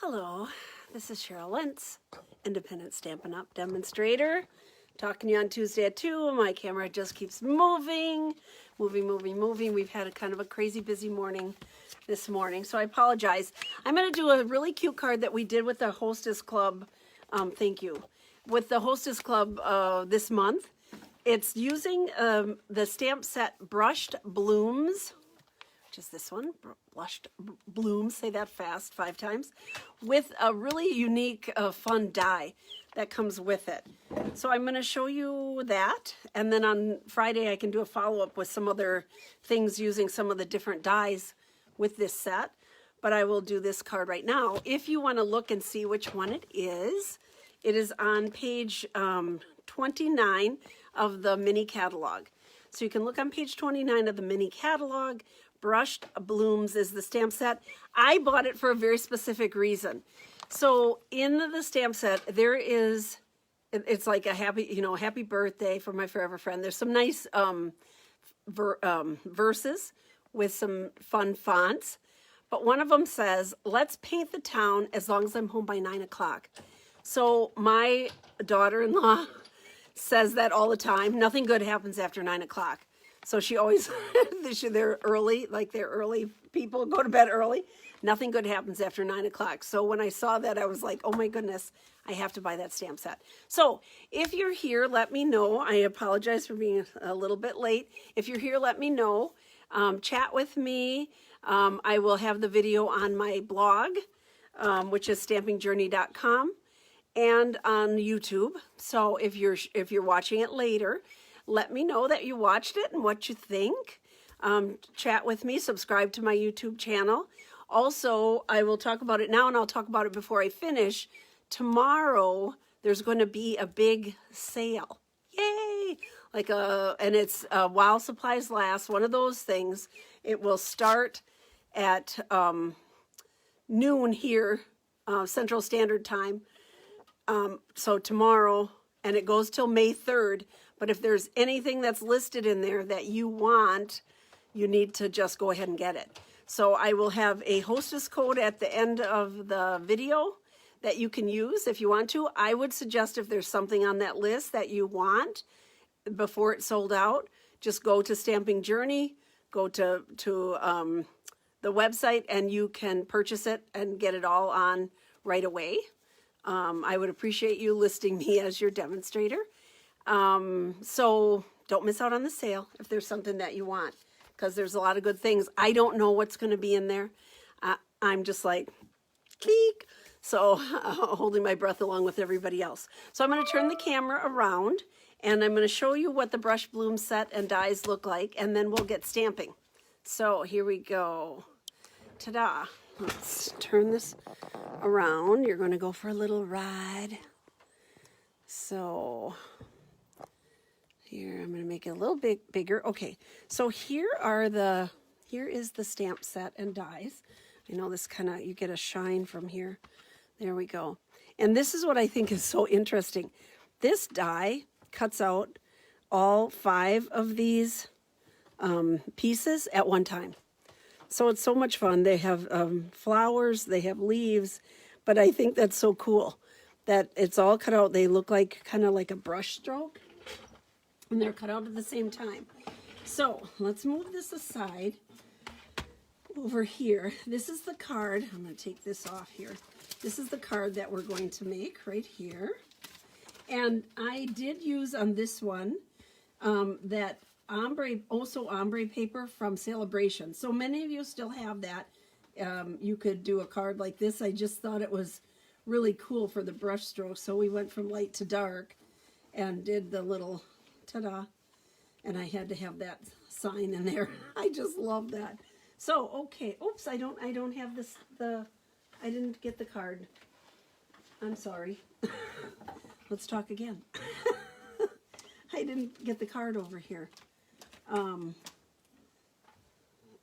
Hello, this is Cheryl Lentz, independent Stampin' Up! Demonstrator. Talking to you on Tuesday at 2. My camera just keeps moving. We've had a kind of a crazy busy morning this morning, so I apologize. I'm going to do a really cute card that we did with the Hostess Club. Thank you. With the Hostess Club this month. It's using the stamp set Brushed Blooms, which is this one, Blushed Blooms, say that fast 5 times, with a really unique, fun die that comes with it. So I'm going to show you that, and then on Friday I can do a follow-up with some other things using some of the different dies with this set, but I will do this card right now. If you want to look and see which one it is on page 29 of the mini catalog. So you can look on page 29 of the mini catalog. Brushed Blooms is the stamp set. I bought it for a very specific reason. So in the stamp set, there is, it's like a happy birthday for my forever friend. There's some nice verses with some fun fonts. But one of them says, let's paint the town as long as I'm home by 9 o'clock. So my daughter-in-law says that all the time. Nothing good happens after 9 o'clock. So she always, they're early, like they're early people, go to bed early. Nothing good happens after 9 o'clock. So when I saw that, I was like, oh my goodness, I have to buy that stamp set. So if you're here, let me know. I apologize for being a little bit late. If you're here, let me know. Chat with me. I will have the video on my blog, which is stampingjourney.com, and on YouTube. So if you're watching it later, let me know that you watched it and what you think. Chat with me, subscribe to my YouTube channel. Also, I will talk about it now, and I'll talk about it before I finish. Tomorrow, there's going to be a big sale. Yay! And it's while supplies last, one of those things. It will start at noon here, Central Standard Time. So tomorrow, and it goes till May 3rd. But if there's anything that's listed in there that you want, you need to just go ahead and get it. So I will have a hostess code at the end of the video that you can use if you want to. I would suggest if there's something on that list that you want before it's sold out, just go to Stamping Journey, go to the website, and you can purchase it and get it all on right away. I would appreciate you listing me as your demonstrator. So don't miss out on the sale if there's something that you want, because there's a lot of good things. I don't know what's going to be in there. I'm just like, click. So holding my breath along with everybody else. So I'm going to turn the camera around, and I'm going to show you what the Brush Bloom set and dies look like, and then we'll get stamping. So here we go. Ta-da. Let's turn this around. You're going to go for a little ride. So here, I'm going to make it a little bit bigger. Okay, so here is the stamp set and dies. I know this kind of, you get a shine from here. There we go. And this is what I think is so interesting. This die cuts out all 5 of these pieces at one time. So it's so much fun. They have flowers, they have leaves, but I think that's so cool that it's all cut out. They look like kind of like a brush stroke, and they're cut out at the same time. So let's move this aside over here. This is the card. I'm going to take this off here. This is the card that we're going to make right here. And I did use on this one that ombre paper from Celebration. So many of you still have that. You could do a card like this. I just thought it was really cool for the brush stroke. So we went from light to dark and did the little ta-da. And I had to have that sign in there. I just love that. So, okay. Oops, I don't have this, I didn't get the card. I'm sorry. Let's talk again. I didn't get the card over here.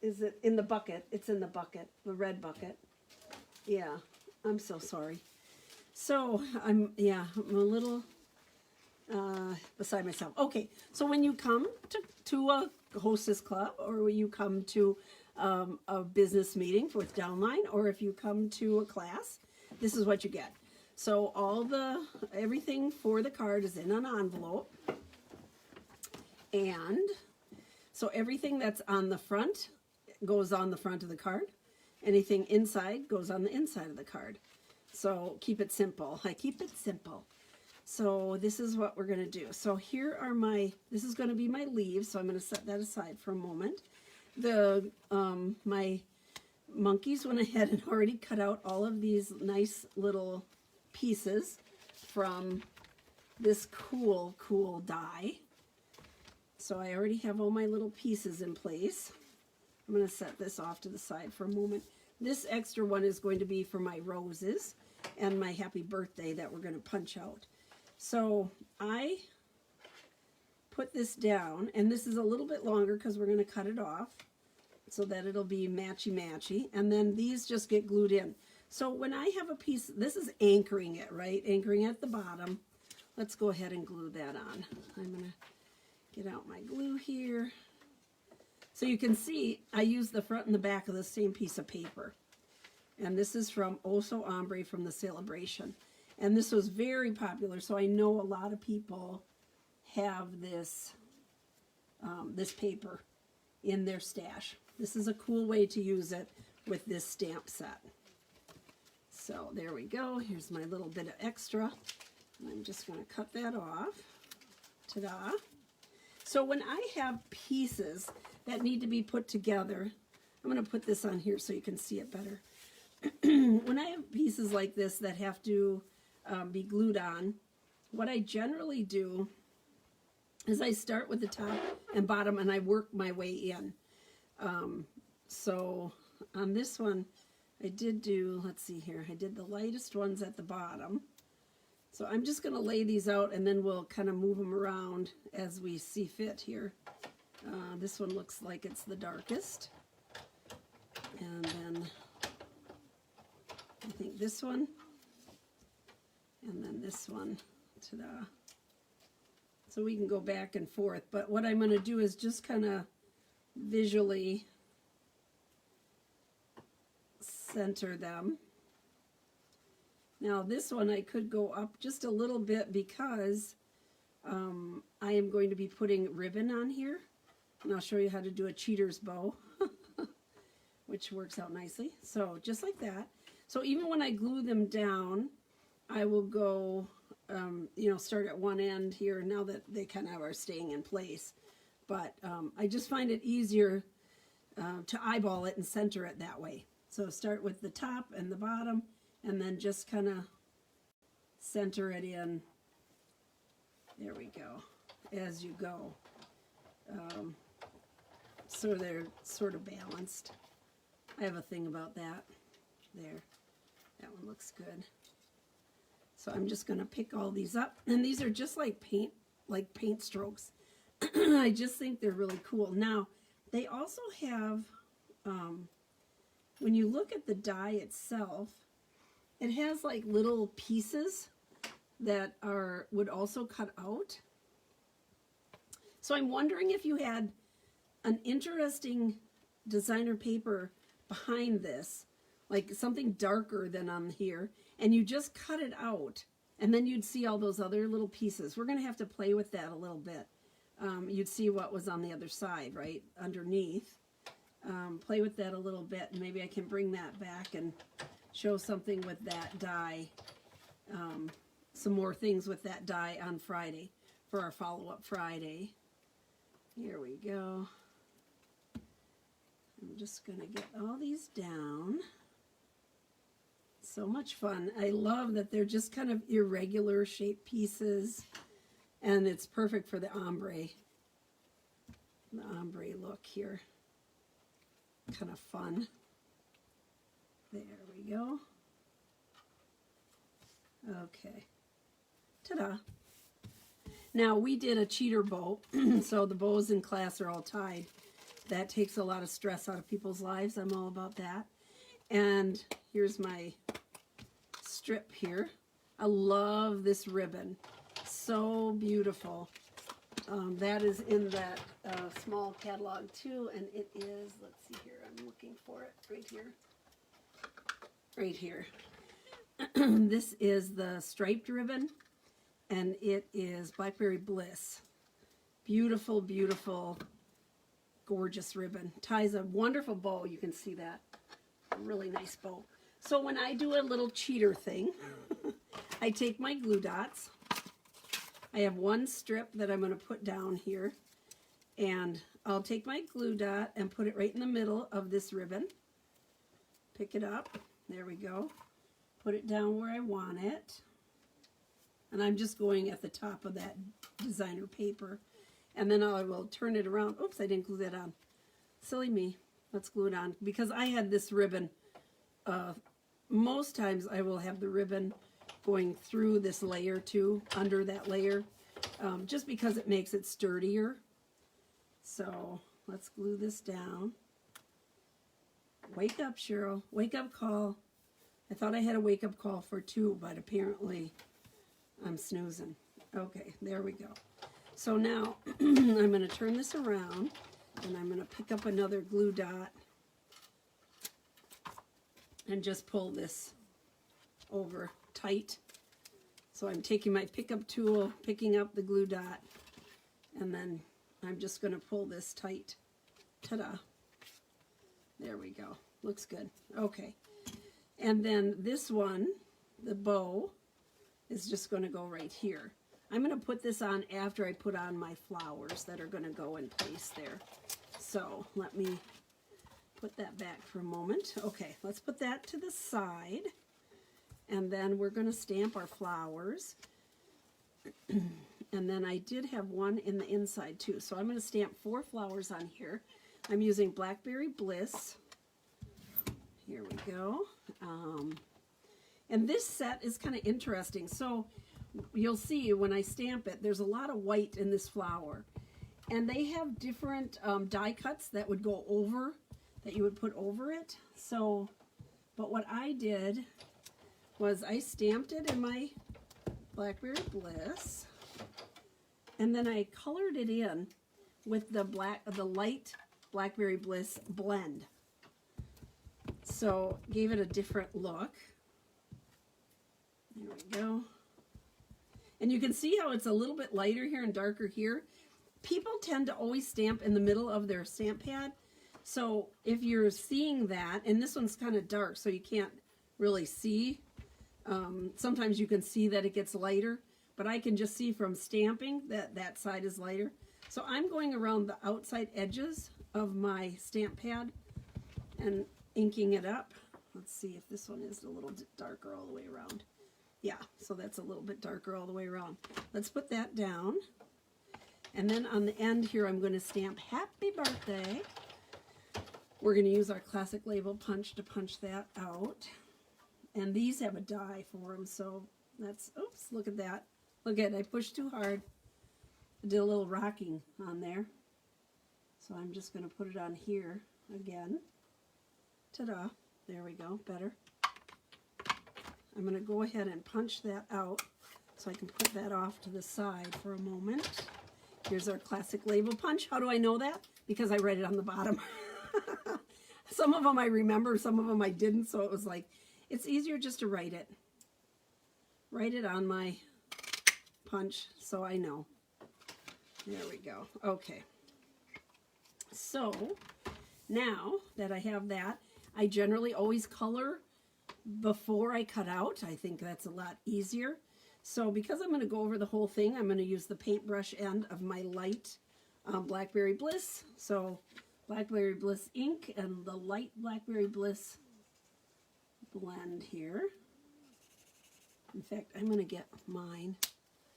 Is it in the bucket? It's in the bucket, the red bucket. Yeah, I'm so sorry. So I'm a little beside myself. Okay, so when you come to a hostess club, or when you come to a business meeting with downline, or if you come to a class, this is what you get. So everything for the card is in an envelope. And so everything that's on the front goes on the front of the card. Anything inside goes on the inside of the card. So keep it simple. I keep it simple. So this is what we're going to do. So here are this is going to be my leaves. So I'm going to set that aside for a moment. My monkeys went ahead and already cut out all of these nice little pieces from this cool die. So I already have all my little pieces in place. I'm going to set this off to the side for a moment. This extra one is going to be for my roses and my happy birthday that we're going to punch out. So I put this down, and this is a little bit longer because we're going to cut it off so that it'll be matchy-matchy, and then these just get glued in. So when I have a piece, this is anchoring it, right? Anchoring at the bottom. Let's go ahead and glue that on. I'm going to get out my glue here. So you can see I use the front and the back of the same piece of paper. And this is from Oso Ombre from the Celebration. And this was very popular, so I know a lot of people have this, this paper in their stash. This is a cool way to use it with this stamp set. So there we go. Here's my little bit of extra. I'm just going to cut that off. Ta-da! So when I have pieces that need to be put together, I'm going to put this on here so you can see it better. When I have pieces like this that have to be glued on, what I generally do is I start with the top and bottom and I work my way in. So on this one, I did do, let's see here, I did the lightest ones at the bottom. So I'm just going to lay these out and then we'll kind of move them around as we see fit here. This one looks like it's the darkest. And then I think this one. And then this one. Ta-da. So we can go back and forth. But what I'm going to do is just kind of visually center them. Now this one I could go up just a little bit because I am going to be putting ribbon on here. And I'll show you how to do a cheater's bow, which works out nicely. So just like that. So even when I glue them down, I will go, you know, start at one end here now that they kind of are staying in place. But I just find it easier to eyeball it and center it that way. So start with the top and the bottom, and then just kind of center it in. There we go, as you go. So they're sort of balanced. I have a thing about that. There, that one looks good. So I'm just going to pick all these up, and these are just like paint strokes. I just think they're really cool. Now, they also have, when you look at the die itself, it has like little pieces that would also cut out. So I'm wondering if you had an interesting designer paper behind this, like something darker than on here, and you just cut it out, and then you'd see all those other little pieces. We're going to have to play with that a little bit. You'd see what was on the other side, right, underneath. Play with that a little bit, and maybe I can bring that back and show something with that die, some more things with that die on Friday for our follow-up Friday. Here we go. I'm just going to get all these down. So much fun. I love that they're just kind of irregular shaped pieces, and it's perfect for the ombre look here. Kind of fun. There we go. Okay. Ta-da. Now, we did a cheater bow, so the bows in class are all tied. That takes a lot of stress out of people's lives. I'm all about that. And here's my strip here. I love this ribbon. So beautiful. That is in that small catalog too, and it is, let's see here, I'm looking for it right here. Right here. This is the striped ribbon, and it is Blackberry Bliss. Beautiful, beautiful, gorgeous ribbon. Ties a wonderful bow. You can see that. A really nice bow. So when I do a little cheater thing, I take my glue dots. I have one strip that I'm going to put down here, and I'll take my glue dot and put it right in the middle of this ribbon. Pick it up. There we go. Put it down where I want it. And I'm just going at the top of that designer paper. And then I will turn it around. Oops, I didn't glue that on. Silly me. Let's glue it on. Because I had this ribbon, most times I will have the ribbon going through this layer too, under that layer, just because it makes it sturdier. So let's glue this down. Wake up, Cheryl. Wake up call. I thought I had a wake up call for 2, but apparently I'm snoozing. Okay, there we go. So now I'm going to turn this around, and I'm going to pick up another glue dot and just pull this over tight. So I'm taking my pickup tool, picking up the glue dot, and then I'm just going to pull this tight. Ta-da. There we go. Looks good. Okay. And then this one, the bow, is just going to go right here. I'm going to put this on after I put on my flowers that are going to go in place there. So let me put that back for a moment. Okay, let's put that to the side. And then we're going to stamp our flowers. And then I did have one in the inside too. So I'm going to stamp 4 flowers on here. I'm using Blackberry Bliss. Here we go. And this set is kind of interesting. So you'll see when I stamp it, there's a lot of white in this flower. And they have different die cuts that would go over, that you would put over it. So, but what I did was I stamped it in my Blackberry Bliss. And then I colored it in with the light Blackberry Bliss blend. So gave it a different look. There we go. And you can see how it's a little bit lighter here and darker here. People tend to always stamp in the middle of their stamp pad. So if you're seeing that, and this one's kind of dark so you can't really see. Sometimes you can see that it gets lighter, but I can just see from stamping that that side is lighter. So I'm going around the outside edges of my stamp pad and inking it up. Let's see if this one is a little darker all the way around. Yeah, so that's a little bit darker all the way around. Let's put that down. And then on the end here, I'm going to stamp Happy Birthday. We're going to use our classic label punch to punch that out. And these have a die for them, so that's, oops, look at that. Look at it, I pushed too hard. I did a little rocking on there. So I'm just going to put it on here again. Ta-da, there we go, better. I'm going to go ahead and punch that out so I can put that off to the side for a moment. Here's our classic label punch. How do I know that? Because I read it on the bottom. Some of them I remember, some of them I didn't, so it was like, it's easier just to write it. Write it on my punch so I know. There we go. Okay. So now that I have that, I generally always color before I cut out. I think that's a lot easier. So because I'm going to go over the whole thing, I'm going to use the paintbrush end of my light Blackberry Bliss. So Blackberry Bliss ink and the light Blackberry Bliss blend here. In fact, I'm going to get mine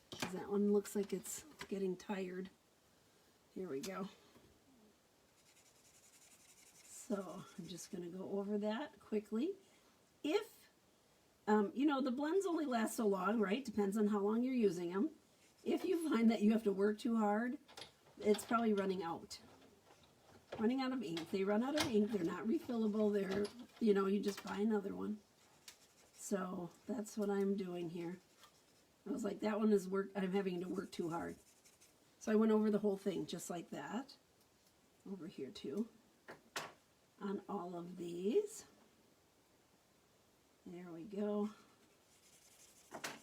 because that one looks like it's getting tired. Here we go. So I'm just going to go over that quickly. If, you know, the blends only last so long, right? Depends on how long you're using them. If you find that you have to work too hard, it's probably running out. Running out of ink. They run out of ink. They're not refillable. They're, you know, you just buy another one. So that's what I'm doing here. I was like, that one is work. I'm having to work too hard. So I went over the whole thing just like that. Over here too. On all of these. There we go.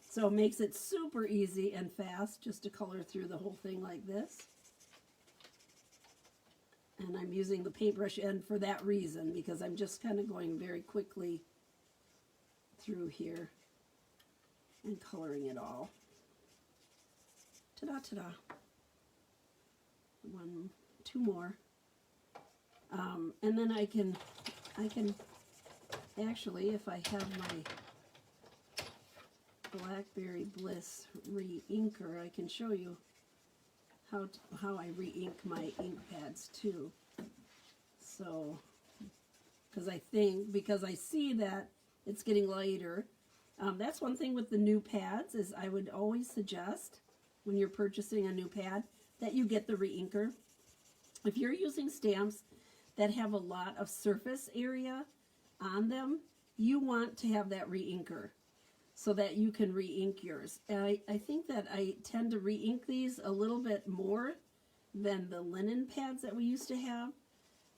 So it makes it super easy and fast just to color through the whole thing like this. And I'm using the paintbrush end for that reason, because I'm just kind of going very quickly through here and coloring it all. Ta-da, ta-da. One, two more. And then I can actually, if I have my Blackberry Bliss re-inker, I can show you how I re-ink my ink pads too. So, because I see that it's getting lighter. That's one thing with the new pads, is I would always suggest when you're purchasing a new pad that you get the re-inker. If you're using stamps that have a lot of surface area on them, you want to have that re-inker so that you can re-ink yours. And I think that I tend to re-ink these a little bit more than the linen pads that we used to have,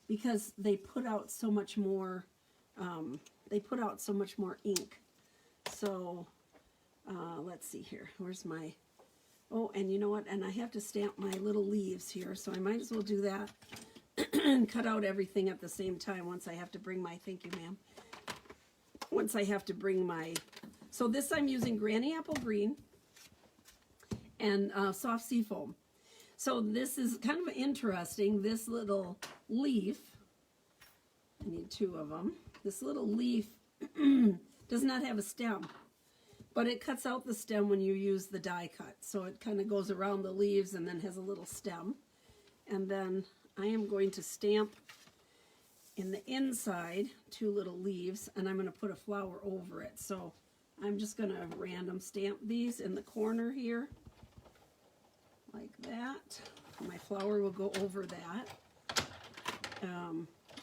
because they put out so much more ink. So let's see here. Where's my, oh, and you know what? And I have to stamp my little leaves here, so I might as well do that and cut out everything at the same time once I have to bring my, thank you, ma'am. Once I have to bring my, so this I'm using Granny Apple Green and soft seafoam. So this is kind of interesting. This little leaf, I need two of them. This little leaf does not have a stem, but it cuts out the stem when you use the die cut. So it kind of goes around the leaves and then has a little stem. And then I am going to stamp in the inside two little leaves, and I'm going to put a flower over it. So I'm just going to random stamp these in the corner here, like that. My flower will go over that.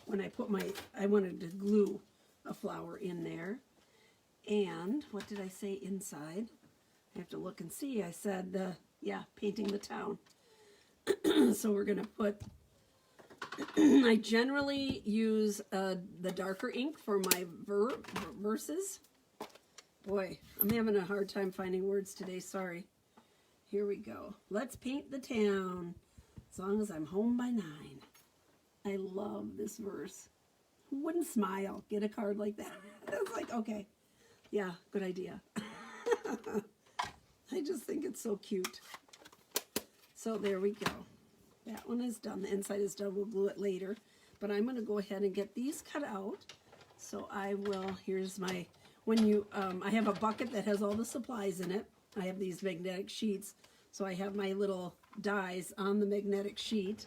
When I put I wanted to glue a flower in there. And what did I say inside? I have to look and see. I said, yeah, painting the town. So we're going to put, I generally use the darker ink for my verses. Boy, I'm having a hard time finding words today, sorry. Here we go. Let's paint the town, as long as I'm home by 9. I love this verse. Who wouldn't smile? Get a card like that. It's like, okay, yeah, good idea. I just think it's so cute. So there we go. That one is done. The inside is done. We'll glue it later. But I'm going to go ahead and get these cut out. So I will, here's my, I have a bucket that has all the supplies in it. I have these magnetic sheets. So I have my little dies on the magnetic sheet.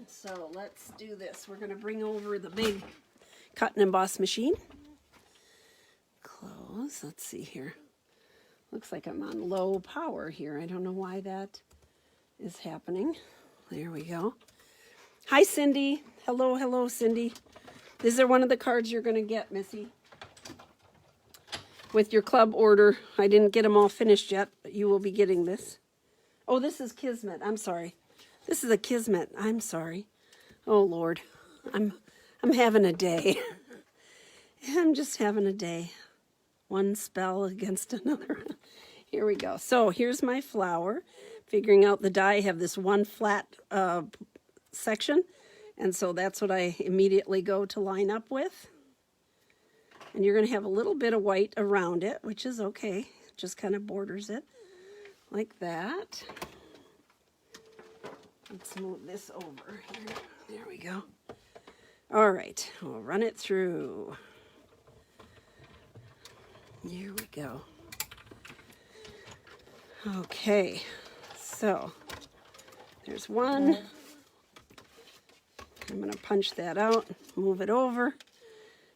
So let's do this. We're going to bring over the big cut and emboss machine. Close. Let's see here. Looks like I'm on low power here. I don't know why that is happening. There we go. Hi, Cindy. Hello, hello, Cindy. These are one of the cards you're going to get, Missy, with your club order. I didn't get them all finished yet, but you will be getting this. Oh, this is Kismet. I'm sorry. This is a Kismet. I'm sorry. Oh, Lord. I'm having a day. I'm just having a day. One spell against another. Here we go. So here's my flower. Figuring out the die, I have this one flat section. And so that's what I immediately go to line up with. And you're going to have a little bit of white around it, which is okay. Just kind of borders it like that. Let's move this over here. There we go. All right, we'll run it through. Here we go. Okay, so there's one. I'm going to punch that out, move it over.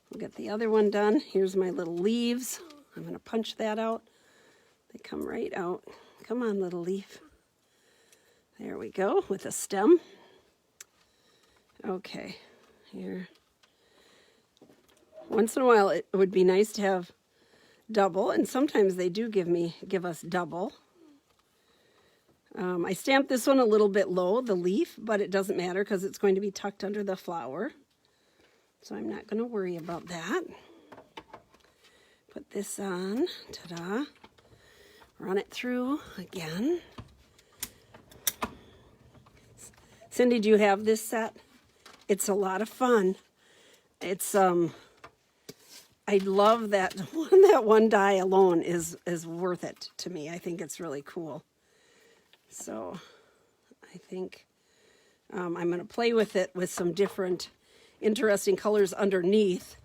We'll get the other one done. Here's my little leaves. I'm going to punch that out. They come right out. Come on, little leaf. There we go, with a stem. Okay, here. Once in a while, it would be nice to have double, and sometimes they do give us double. I stamped this one a little bit low, the leaf, but it doesn't matter because it's going to be tucked under the flower. So I'm not going to worry about that. Put this on. Ta-da. Run it through again. Cindy, do you have this set? It's a lot of fun. It's I love that one. That one die alone is worth it to me. I think it's really cool. So I think I'm going to play with it with some different interesting colors underneath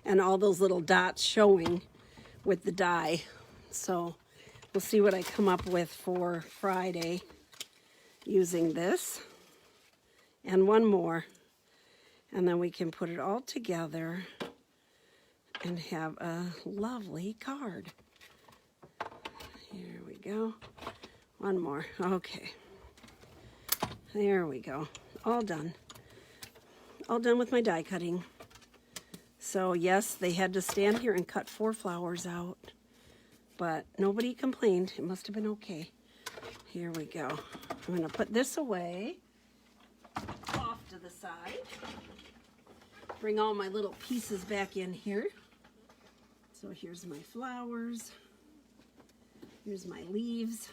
and all those little dots showing with the die. So we'll see what I come up with for Friday using this and one more. And then we can put it all together and have a lovely card. Here we go. One more. Okay. There we go. All done. All done with my die cutting. So yes, they had to stand here and cut 4 flowers out, but nobody complained. It must have been okay. Here we go. I'm going to put this away off to the side. Bring all my little pieces back in here. So here's my flowers. Here's my leaves.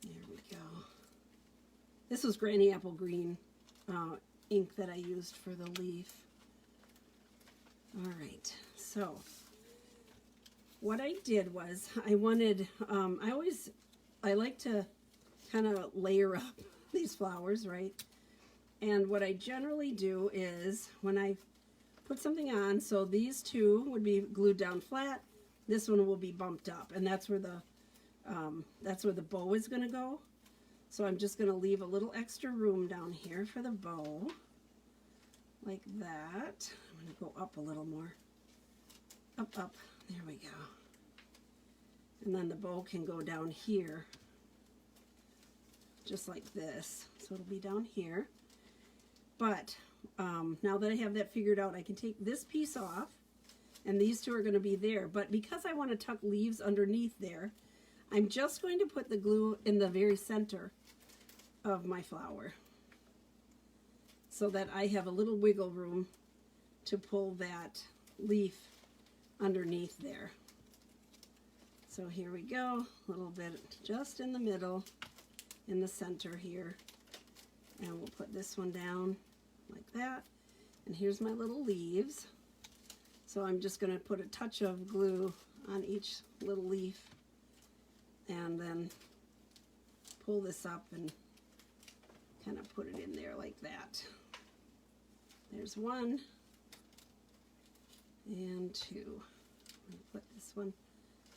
There we go. This was Granny Apple Green ink that I used for the leaf. All right, so what I did was I wanted, I like to kind of layer up these flowers, right? And what I generally do is when I put something on, so these two would be glued down flat, this one will be bumped up, and that's where the bow is going to go. So I'm just going to leave a little extra room down here for the bow, like that. I'm going to go up a little more. Up, up. There we go. And then the bow can go down here, just like this. So it'll be down here. But now that I have that figured out, I can take this piece off, and these two are going to be there. But because I want to tuck leaves underneath there, I'm just going to put the glue in the very center of my flower so that I have a little wiggle room to pull that leaf underneath there. So here we go, a little bit just in the middle, in the center here. And we'll put this one down like that. And here's my little leaves. So I'm just going to put a touch of glue on each little leaf and then pull this up and kind of put it in there like that. There's one and two. I'm going to put this one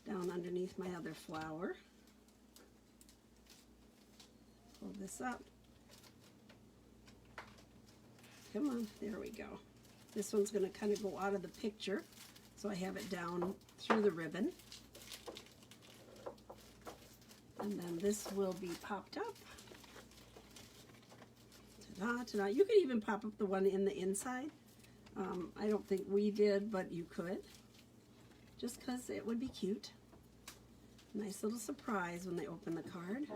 down underneath my other flower. Pull this up. Come on, there we go. This one's going to kind of go out of the picture, so I have it down through the ribbon. And then this will be popped up. Ta-da, ta-da. You could even pop up the one in the inside. I don't think we did, but you could. Just because it would be cute. Nice little surprise when they open the card.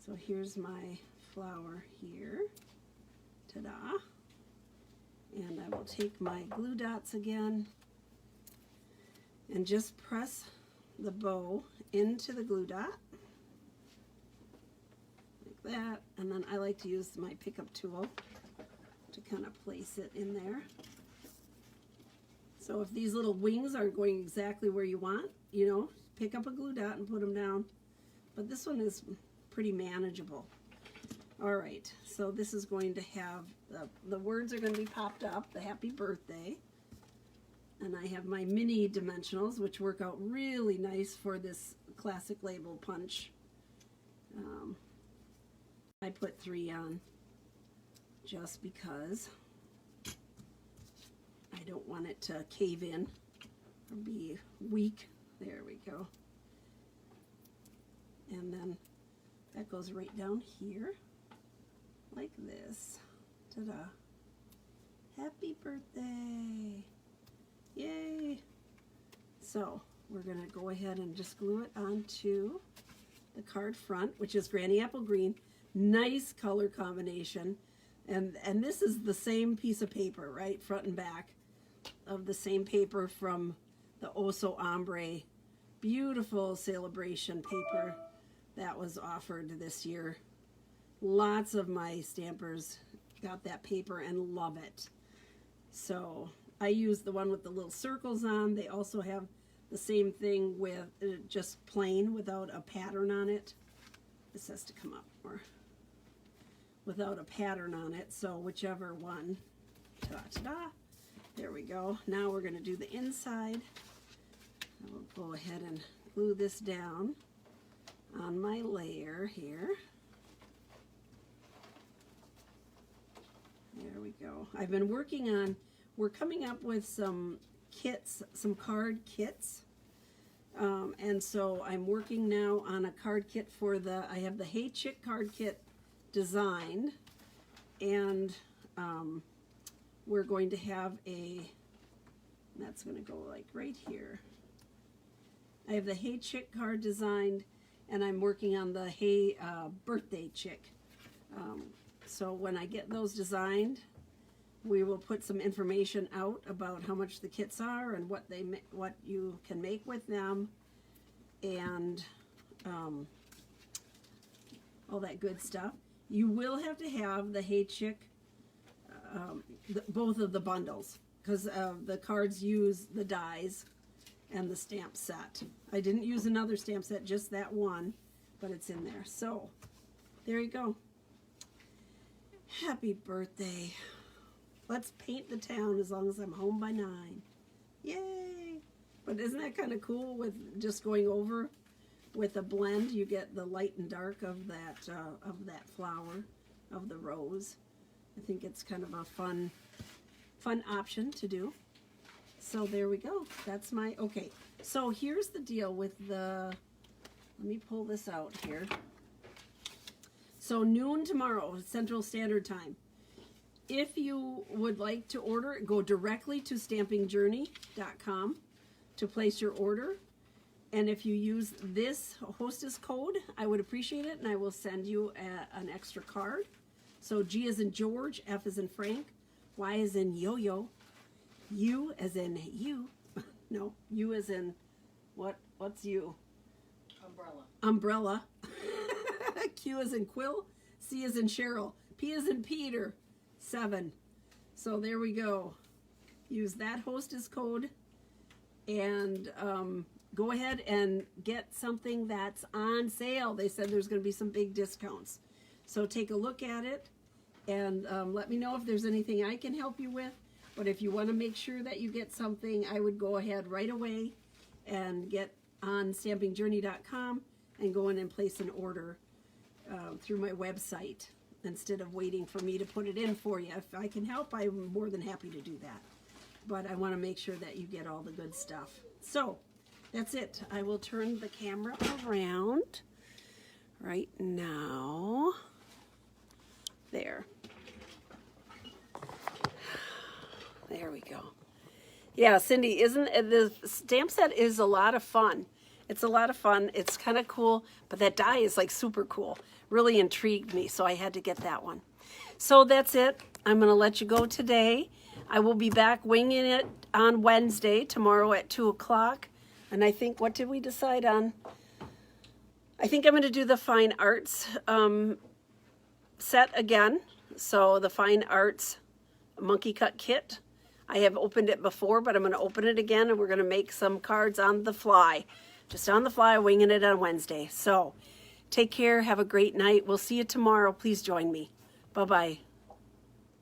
So here's my flower here. Ta-da. And I will take my glue dots again and just press the bow into the glue dot like that. And then I like to use my pickup tool to kind of place it in there. So if these little wings aren't going exactly where you want, you know, pick up a glue dot and put them down. But this one is pretty manageable. All right, so this is going to have, the words are going to be popped up, the happy birthday. And I have my mini dimensionals, which work out really nice for this classic label punch. I put 3 on just because I don't want it to cave in or be weak. There we go. And then that goes right down here. Like this. Ta-da. Happy birthday. Yay. So we're going to go ahead and just glue it onto the card front, which is Granny Apple Green. Nice color combination. And this is the same piece of paper, right? Front and back. of the same paper from the Oso Ombre. Beautiful celebration paper that was offered this year. Lots of my stampers got that paper and love it. So I use the one with the little circles on. They also have the same thing with just plain without a pattern on it. This has to come up more. Without a pattern on it, so whichever one. Ta-da! There we go. Now we're going to do the inside. I will go ahead and glue this down on my layer here. There we go. I've been working on, we're coming up with some kits, some card kits. And so I'm working now on a card kit for I have the Hey Chick card kit designed, and we're going to have that's going to go like right here. I have the Hey Chick card designed, and I'm working on the Hey Birthday Chick. So when I get those designed, we will put some information out about how much the kits are and what you can make with them, and all that good stuff. You will have to have the Hey Chick, both of the bundles, because the cards use the dies and the stamp set. I didn't use another stamp set, just that one, but it's in there. So there you go. Happy birthday. Let's paint the town as long as I'm home by 9. Yay! But isn't that kind of cool with just going over with a blend? You get the light and dark of that flower, of the rose. I think it's kind of a fun option to do. So there we go. That's my, okay. So here's the deal with let me pull this out here. So noon tomorrow, Central Standard Time. If you would like to order, go directly to stampingjourney.com to place your order. And if you use this hostess code, I would appreciate it, and I will send you an extra card. So G as in George, F as in Frank, Y as in yo-yo, U as in you. No, U as in what's you? Umbrella. Umbrella. Q as in Quill, C as in Cheryl, P as in Peter, 7. So there we go. Use that hostess code and go ahead and get something that's on sale. They said there's going to be some big discounts. So take a look at it and let me know if there's anything I can help you with. But if you want to make sure that you get something, I would go ahead right away and get on stampingjourney.com and go in and place an order through my website instead of waiting for me to put it in for you. If I can help, I'm more than happy to do that. But I want to make sure that you get all the good stuff. So that's it. I will turn the camera around right now. There. There we go. Yeah, Cindy, the stamp set is a lot of fun. It's a lot of fun. It's kind of cool, but that die is like super cool. Really intrigued me, so I had to get that one. So that's it. I'm going to let you go today. I will be back winging it on Wednesday, tomorrow at 2 o'clock. And I think, what did we decide on? I think I'm going to do the Fine Arts set again. So the Fine Arts Monkey Cut Kit. I have opened it before, but I'm going to open it again, and we're going to make some cards on the fly. Just on the fly, winging it on Wednesday. So take care. Have a great night. We'll see you tomorrow. Please join me. Bye-bye.